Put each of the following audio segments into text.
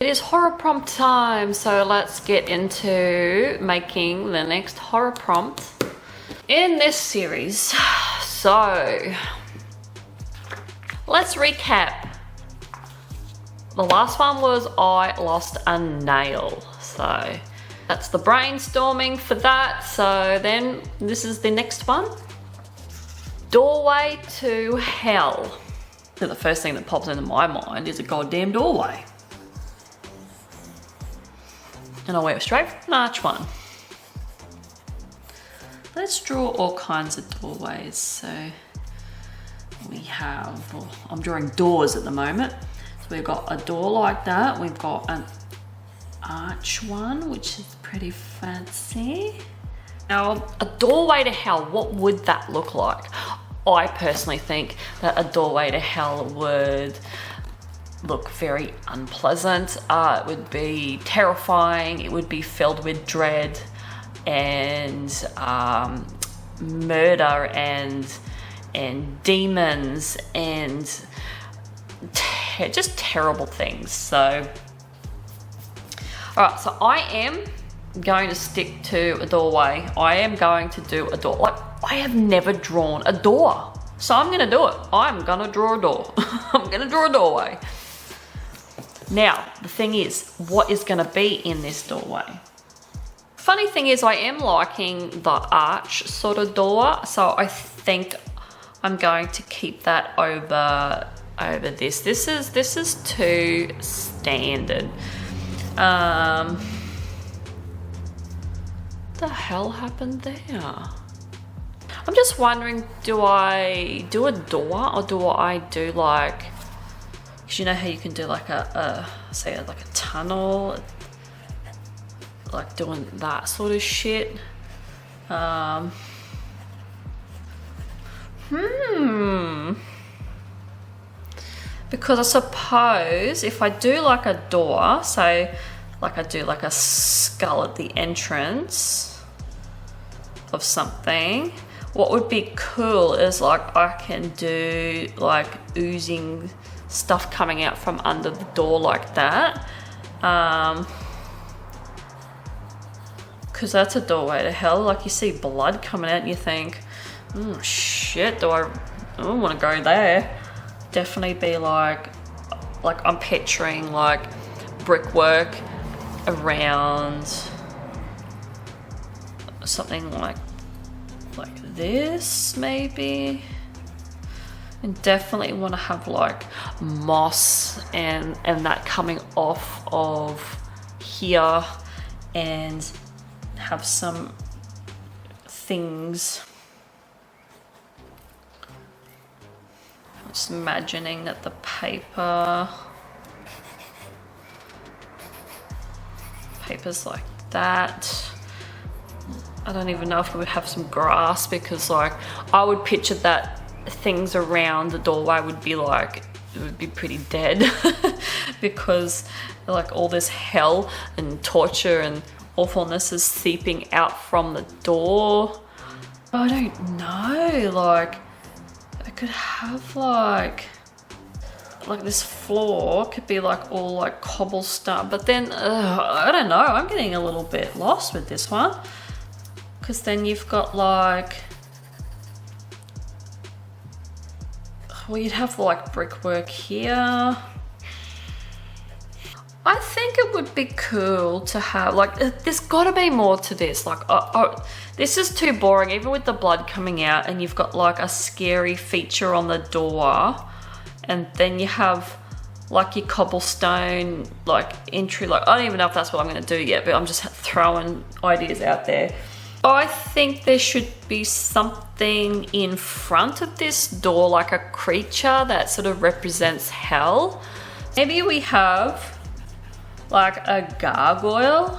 It is horror prompt time, so let's get into making the next horror prompt in this series. So, let's recap. The last one was I lost a nail, so that's the brainstorming for that. So then this is the next one. Doorway to hell. So the first thing that pops into my mind is a goddamn doorway. And I went straight from an arch one. Let's draw all kinds of doorways. So we have, well, I'm drawing doors at the moment. So we've got a door like that. We've got an arch one, which is pretty fancy. Now, a doorway to hell, what would that look like? I personally think that a doorway to hell would look very unpleasant. It would be terrifying. It would be filled with dread and murder and demons and just terrible things. So, all right, so I am going to stick to a doorway. I am going to do a door. Like, I have never drawn a door, so I'm gonna do it. I'm gonna draw a door. I'm gonna draw a doorway. Now, the thing is, what is gonna be in this doorway? Funny thing is, I am liking the arch sort of door, so I think I'm going to keep that over this. This is too standard. What the hell happened there? I'm just wondering, do I do a door or do I do like, because you know how you can do like say like a tunnel, like doing that sort of shit. Because I suppose if I do like a door, so like I do like a skull at the entrance of something, what would be cool is like I can do like oozing stuff coming out from under the door like that. Because that's a doorway to hell. Like you see blood coming out and you think, oh shit, do I want to go there. Definitely be like I'm picturing like brickwork around something like this maybe, and definitely want to have like moss and that coming off of here, and have some things. I'm just imagining that the paper's like that. I don't even know if we would have some grass, because like I would picture that things around the doorway would be like, it would be pretty dead because like all this hell and torture and awfulness is seeping out from the door. I don't know, like I could have like this floor could be like all like cobblestone, but then I don't know, I'm getting a little bit lost with this one, because then you've got like, well, you'd have like brickwork here. I think it would be cool to have like, there's got to be more to this. Like, this is too boring, even with the blood coming out, and you've got like a scary feature on the door, and then you have like your cobblestone like entry. Like, I don't even know if that's what I'm going to do yet, but I'm just throwing ideas out there. I think there should be something in front of this door, like a creature that sort of represents hell. Maybe we have like a gargoyle.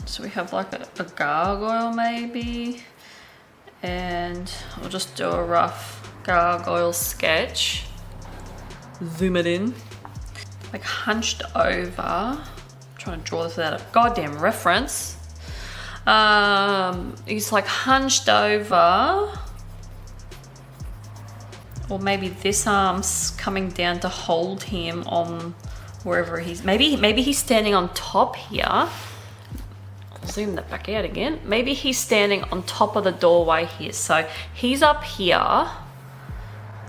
So we have like a gargoyle maybe. And I'll just do a rough gargoyle sketch. Zoom it in. Like hunched over. I'm trying to draw this without a goddamn reference. He's like hunched over. Or maybe this arm's coming down to hold him on wherever he's, maybe he's standing on top here. I'll zoom that back out again. Maybe he's standing on top of the doorway here. So he's up here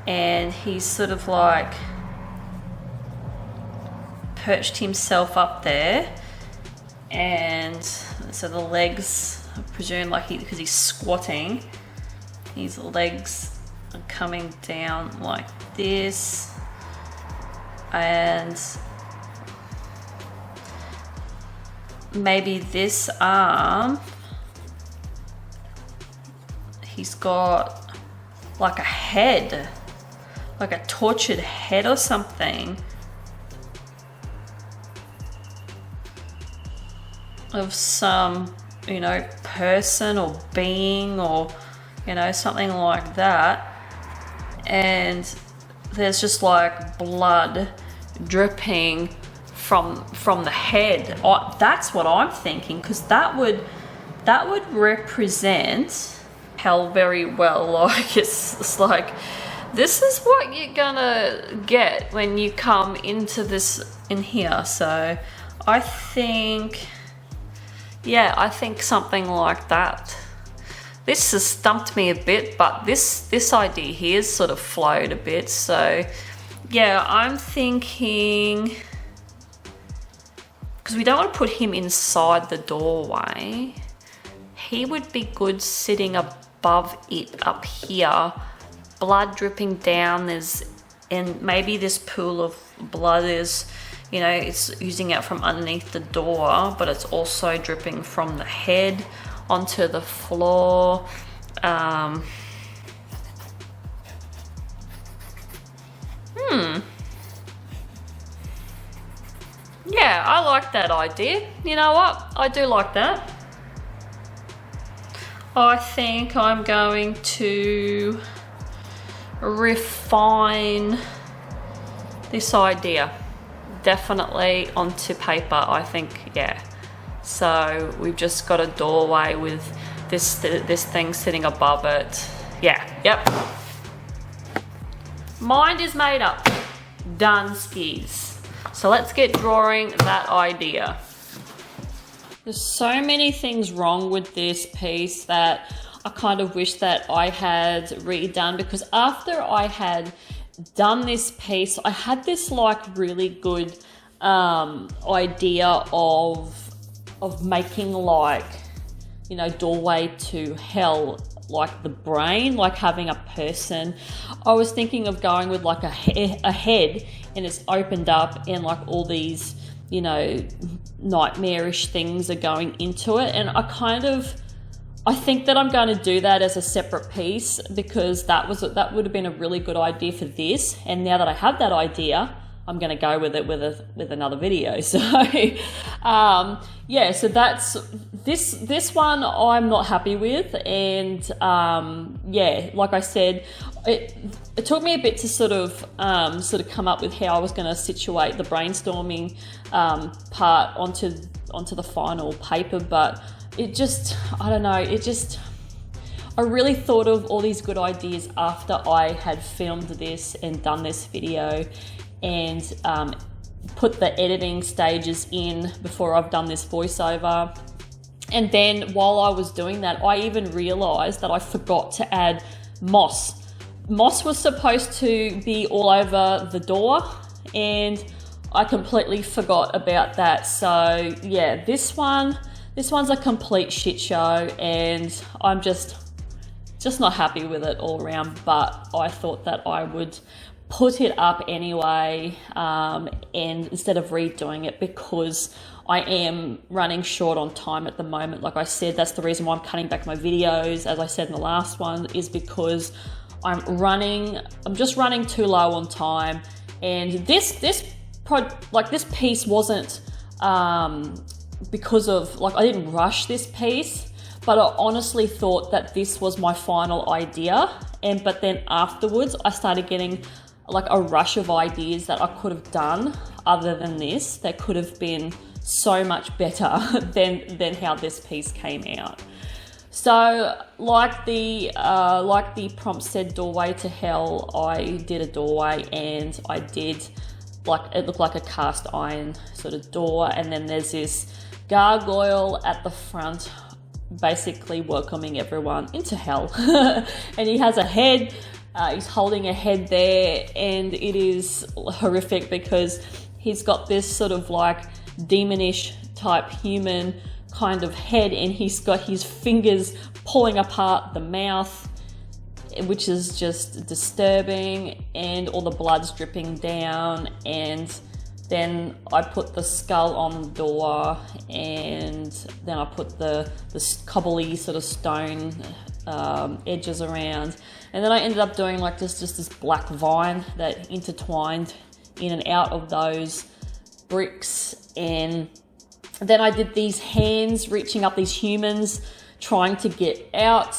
and he's sort of like perched himself up there. And so the legs, I presume like because he's squatting, his legs are coming down like this, and maybe this arm, he's got like a head, like a tortured head or something of some, you know, person or being or, you know, something like that. And there's just like blood dripping from the head. Oh, that's what I'm thinking, because that would represent hell very well. Like it's like, this is what you're gonna get when you come into this in here. So I think, yeah, I think something like that. This has stumped me a bit, but this idea here sort of flowed a bit. So yeah, I'm thinking, because we don't want to put him inside the doorway, he would be good sitting above it up here, blood dripping down. And maybe this pool of blood is, you know, it's oozing out from underneath the door, but it's also dripping from the head onto the floor. Yeah, I like that idea. You know what? I do like that. I think I'm going to refine this idea definitely onto paper, I think, yeah. So we've just got a doorway with this thing sitting above it. Yeah, yep. Mind is made up. Done skis. So let's get drawing that idea. There's so many things wrong with this piece that I kind of wish that I had redone, because after I had done this piece, I had this like really good idea of making like, you know, doorway to hell, like the brain, like having a person. I was thinking of going with like a head, and it's opened up and like all these, you know, nightmarish things are going into it. And I think that I'm going to do that as a separate piece, because that would have been a really good idea for this. And now that I have that idea, I'm going to go with it with another video. So yeah, so that's this one I'm not happy with. And yeah, like I said, it took me a bit to sort of come up with how I was going to situate the brainstorming part onto the final paper. But it just, I don't know, I really thought of all these good ideas after I had filmed this and done this video, and put the editing stages in before I've done this voiceover. And then while I was doing that, I even realized that I forgot to add moss. Moss was supposed to be all over the door, and I completely forgot about that. So yeah, this one's a complete shit show, and I'm just not happy with it all around. But I thought that I would put it up anyway, and instead of redoing it, because I am running short on time at the moment. Like I said, that's the reason why I'm cutting back my videos, as I said in the last one, is because I'm just running too low on time. And this piece wasn't because of, like, I didn't rush this piece, but I honestly thought that this was my final idea. But then afterwards, I started getting like a rush of ideas that I could have done other than this. That could have been so much better than how this piece came out. So like the prompt said, doorway to hell, I did a doorway, and I did it looked like a cast iron sort of door, and then there's this gargoyle at the front basically welcoming everyone into hell. And he has a head, he's holding a head there, and it is horrific because he's got this sort of like demonish type human kind of head, and he's got his fingers pulling apart the mouth, which is just disturbing, and all the blood's dripping down. And then I put the skull on the door, and then I put the cobbly sort of stone edges around, and then I ended up doing like just this black vine that intertwined in and out of those bricks. And then I did these hands reaching up, these humans trying to get out.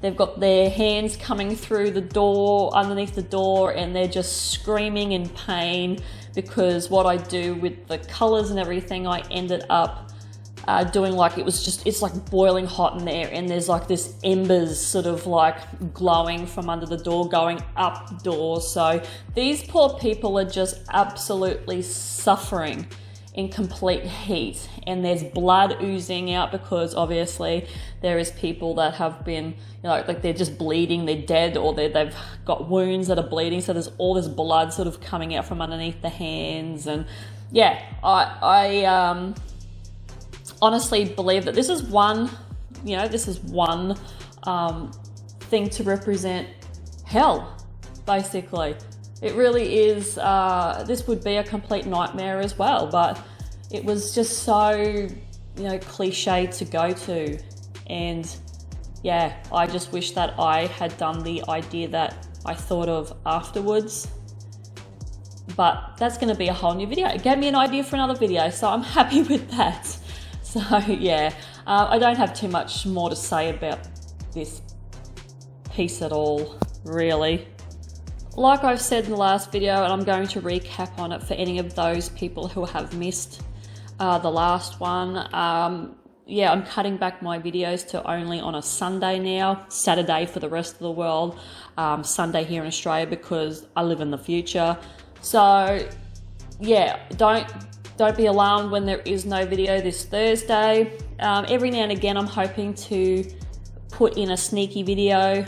They've got their hands coming through the door, underneath the door, and they're just screaming in pain, because what I do with the colors and everything, I ended up doing like, it's like boiling hot in there, and there's like this embers sort of like glowing from under the door going up doors. So these poor people are just absolutely suffering in complete heat, and there's blood oozing out because obviously there is people that have been, like they're just bleeding, they're dead, or they've got wounds that are bleeding, so there's all this blood sort of coming out from underneath the hands. And yeah, I honestly believe that this is one thing to represent hell, basically. It really is. This would be a complete nightmare as well, but it was just so, cliche to go to. And yeah, I just wish that I had done the idea that I thought of afterwards. But that's going to be a whole new video. It gave me an idea for another video, so I'm happy with that. So yeah, I don't have too much more to say about this piece at all, really. Like I've said in the last video, and I'm going to recap on it for any of those people who have missed the last one. Yeah, I'm cutting back my videos to only on a Sunday now, Saturday for the rest of the world, Sunday here in Australia because I live in the future. So yeah, don't be alarmed when there is no video this Thursday. Every now and again I'm hoping to put in a sneaky video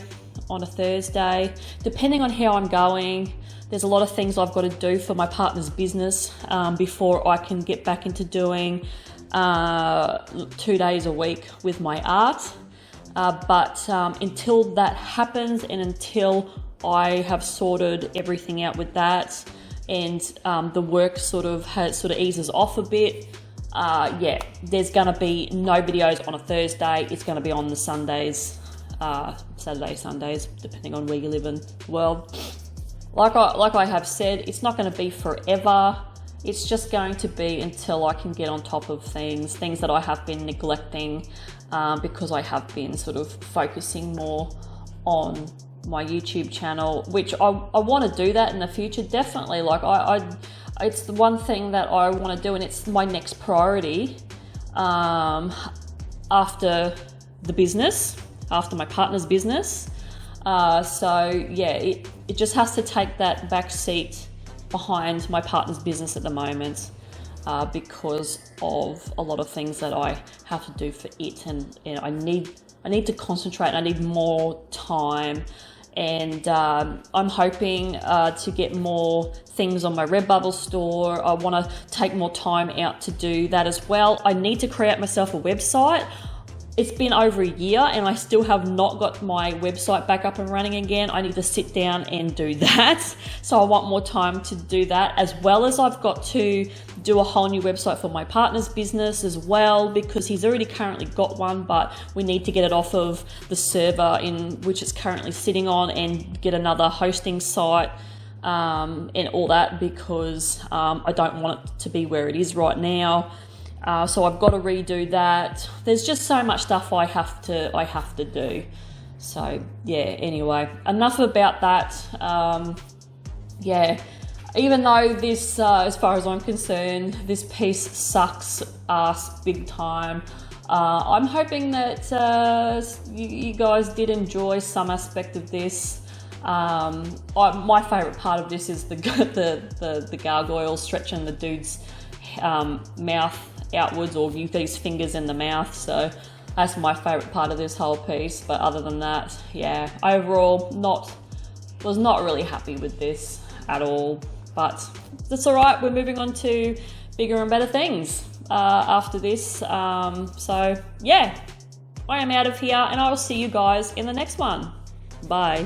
on a Thursday, depending on how I'm going. There's a lot of things I've got to do for my partner's business before I can get back into doing 2 days a week with my art. But until that happens, and until I have sorted everything out with that, and the work sort of eases off a bit, yeah, there's gonna be no videos on a Thursday. It's gonna be on the Sundays. Saturday, Sundays, depending on where you live in the world. Like I have said, it's not going to be forever. It's just going to be until I can get on top of things that I have been neglecting because I have been sort of focusing more on my YouTube channel, which I want to do that in the future, definitely. Like it's the one thing that I want to do, and it's my next priority after the business, after my partner's business. So yeah, it just has to take that back seat behind my partner's business at the moment because of a lot of things that I have to do for it, and I need to concentrate. I need more time, and I'm hoping to get more things on my Redbubble store. I want to take more time out to do that as well. I need to create myself a website. It's been over a year and I still have not got my website back up and running again. I need to sit down and do that. So I want more time to do that, as well as I've got to do a whole new website for my partner's business as well, because he's already currently got one, but we need to get it off of the server in which it's currently sitting on and get another hosting site and all that, because I don't want it to be where it is right now. So I've got to redo that. There's just so much stuff I have to do. So yeah, anyway, enough about that. Yeah, even though this, as far as I'm concerned, this piece sucks ass big time, I'm hoping that you guys did enjoy some aspect of this. My favourite part of this is the gargoyle stretching the dude's mouth outwards, or you these fingers in the mouth. So that's my favourite part of this whole piece. But other than that, yeah, overall was not really happy with this at all. But that's alright, we're moving on to bigger and better things after this. So yeah, I am out of here and I will see you guys in the next one. Bye.